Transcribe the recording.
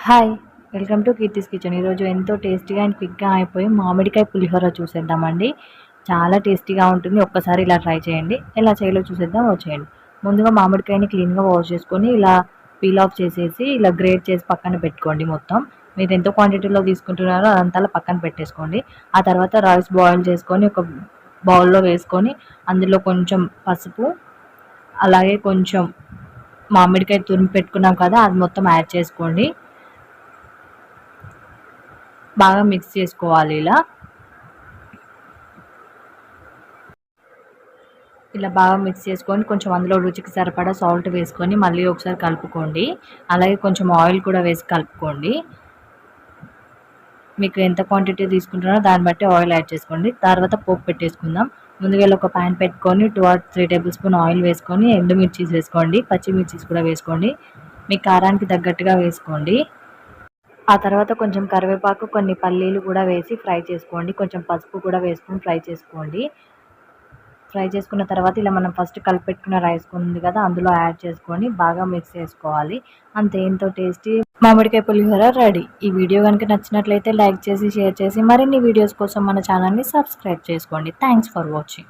Hi! Welcome to Keerthi's kitchen. ఈరోజు ఎంతో టేస్టీగా అండ్ క్విక్‌గా అయిపోయి మామిడికాయ పులిహోర చూసేద్దామండి. చాలా టేస్టీగా ఉంటుంది. ఒక్కసారి ఇలా ట్రై చేయండి. ఎలా చేయాలో చూసేద్దాం వచ్చేయండి. ముందుగా మామిడికాయని క్లీన్‌గా వాష్ చేసుకొని ఇలా పీల్ ఆఫ్ చేసేసి ఇలా గ్రేట్ చేసి పక్కన పెట్టుకోండి మొత్తం. మీరు ఎంత క్వాంటిటీలో తీసుకుంటున్నారో అదంతా అలా పక్కన పెట్టేసుకోండి. ఆ తర్వాత రైస్ బాయిల్ చేసుకొని ఒక బౌల్‌లో వేసుకొని అందులో కొంచెం పసుపు, అలాగే కొంచెం మామిడికాయ తురిమి పెట్టుకున్నాం కదా! అది మొత్తం యాడ్ చేసుకోండి. బాగా మిక్స్ చేసుకోవాలి ఇలా బాగా మిక్స్ చేసుకొని కొంచెం అందులో రుచికి సరిపడా సాల్ట్ వేసుకొని మళ్ళీ ఒకసారి కలుపుకోండి. అలాగే కొంచెం ఆయిల్ కూడా వేసి కలుపుకోండి. మీకు ఎంత క్వాంటిటీ తీసుకుంటున్నారో దాన్ని బట్టి ఆయిల్ యాడ్ చేసుకోండి. తర్వాత పోపు పెట్టేసుకుందాం. ముందుగా ఒక పాన్ పెట్టుకొని 2 ఆర్ 3 టేబుల్ స్పూన్ ఆయిల్ వేసుకొని ఎండుమిర్చీస్ వేసుకోండి. పచ్చిమిర్చీస్ కూడా వేసుకోండి. మీ కారానికి తగ్గట్టుగా వేసుకోండి. ఆ తర్వాత కొంచెం కరివేపాకు, కొన్ని పల్లీలు కూడా వేసి ఫ్రై చేసుకోండి. కొంచెం పసుపు కూడా వేసుకొని ఫ్రై చేసుకోండి. ఫ్రై చేసుకున్న తర్వాత ఇలా మనం ఫస్ట్ కలిపెట్టుకున్న రైస్ ఉంది కదా, అందులో యాడ్ చేసుకొని బాగా మిక్స్ చేసుకోవాలి. అంతే, ఎంతో టేస్టీ మామిడికాయ పులిహోర రెడీ. ఈ వీడియో కనుక నచ్చినట్లయితే లైక్ చేసి, షేర్ చేసి మరిన్ని వీడియోస్ కోసం మన ఛానల్ని సబ్స్క్రైబ్ చేసుకోండి. Thanks for watching.